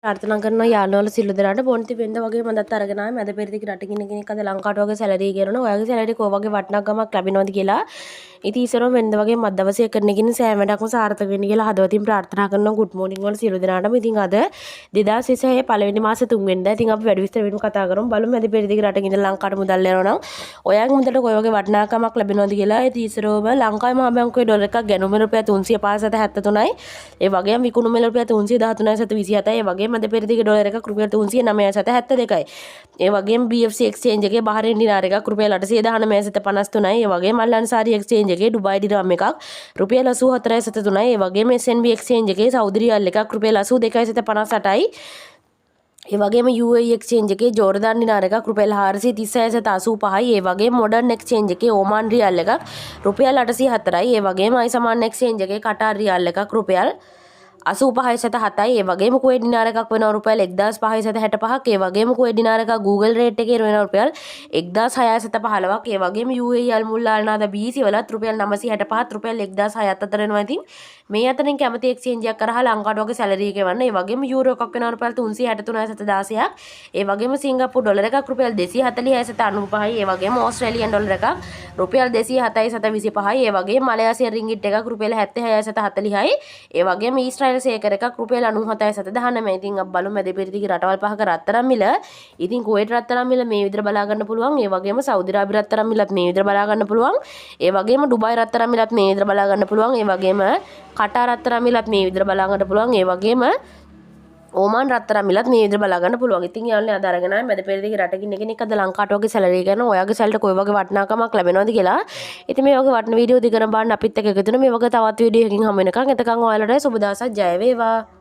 ප්‍රාර්ථනා කරනවා යාළුවෝ සිල්ලු දරාට පොන්ති වෙන්න වගේ මන්දත් අරගෙන ආවේ මැද පෙරදිග රටකින් කෙනෙක් අද ලංකාවට වගේ සැලරි ගෙනනවා. ඔයාගේ සැලරි කෝ වගේ වටිනාකමක් ලැබෙනවද කියලා. ඉතින් ඉස්සරම වෙනද වගේ මත් දවසේ කරන එකකින් සෑම වැඩක්ම සාර්ථක වෙන්න කියලා හදවතින් ප්‍රාර්ථනා කරනවා. good morning වල සිල්ලු දරාටම. ඉතින් අද 2026 පළවෙනි මාසේ 3 වෙනිදා. ඉතින් අපි වැඩි විස්තර වෙනම කතා කරමු. බලමු මැද පෙරදිග රටකින් ඉඳලා ලංකාවට මුදල් යනවා නම් ඔයාගේ මුදලට කොයි වගේ වටිනාකමක් ලැබෙනවද කියලා. ඉතින් ඉස්සරම ලංකාවේ මහ බැංකුවේ ඩොලර් එකක් ගැනුම රුපියල් 305.73යි. ඒ වගේම විකුණුම රුපියල් 313.27යි. ඒ වගේම මැද පෙරදිග ඩොලර් එකක් රුපියල් 309.72යි. ඒ වගේම BFC එක්ස්චේන්ජ් එකේ බහරේන් දිනාර එකක් රුපියල් 819.53යි. ඒ වගේම අල්ලාන්සාරි එක්ස්චේන්ජ් එකේ ඩුබායි දිරහම් එකක් රුපියල් 84.73යි. ඒ වගේම SNB එක්ස්චේන්ජ් එකේ සෞදි රියාල් එකක් රුපියල් 82.58යි. ඒ වගේම UAE එක්ස්චේන්ජ් එකේ ජෝර්දාන් දිනාර එකක් රුපියල් 436.85යි. ඒ වගේම මොඩර්න් එක්ස්චේන්ජ් එකේ ඕමාන් රියාල් එකක් රුපියල් 804යි. ඒ වගේම අයිසමාන් එක්ස්චේන්ජ් එකේ කටාර් රියාල් එකක් රුපියල් 85.7යි. ඒ වගේම කුවේට් දිනාර එකක් වෙනවා රුපියල් 1565ක්. ඒ වගේම කුවේට් දිනාර එකක් Google රේට් එකේ වෙනවා රුපියල් 1615ක්. ඒ වගේම UAE අල්මුල් ආල්නාද BC වලත් රුපියල් 965ත් රුපියල් 1006ත් අතර වෙනවා. ඉතින් මේ අතරින් කැමති එක්ස්චේන්ජ් එකක් කරහා ලංකාවට වගේ සැලරි එක ගන්න. ඒ වගේම යූරෝ එකක් වෙනවා රුපියල් 363.16ක්. ඒ වගේම සිංගප්පූරු ඩොලර් එකක් රුපියල් 246.95යි. ඒ වගේම ඕස්ට්‍රේලියන් ඩොලර් එකක් රුපියල් 207.25යි. ඒ වගේම මලයාසියන් රින්ගිට් එකක් රුපියල් 76.40යි. ඒ වගේම ඊශ්‍රායල් සේකර එකක් රුපියල් 97.19. ඉතින් අපි බලමු මැද පෙරදිග රටවල් පහක රත්තරන් මිල. ඉතින් කුවේට් රත්තරන් මිල මේ විදිහට බලා ගන්න පුළුවන්. ඒ වගේම සෞදි අරාබි රත්තරන් මිලත් මේ විදිහට බලා ගන්න පුළුවන්. ඒ වගේම ඩුබායි රත්තරන් මිලත් මේ විදිහට බලා ගන්න පුළුවන්. ඒ වගේම කටාර් රත්තරන් මිලත් මේ විදිහට බලා ගන්න පුළුවන්. ඒ වගේම ඕමාන් රත්තරන් මිලත් මේ විදිහට බලා ගන්න පුළුවන්. ඉතින් යාළුවනේ අද අරගෙන ආවේ මැද පෙරදිග රටකින් කෙනෙක් අද ලංකාවට වගේ සැලරි ගන්න. ඔයාගේ සැලරිට කොයි වගේ වටිනාකමක් ලැබෙනවද කියලා. ඉතින් මේ වගේ වටින වීඩියෝ දිගටම බලන්න අපිත් එක්ක එකතු වෙන මේ වගේ තවත් වීඩියෝ එකකින් හමු වෙනකන් එතකන් ඔයාලට සුබ දවසක් ජය වේවා.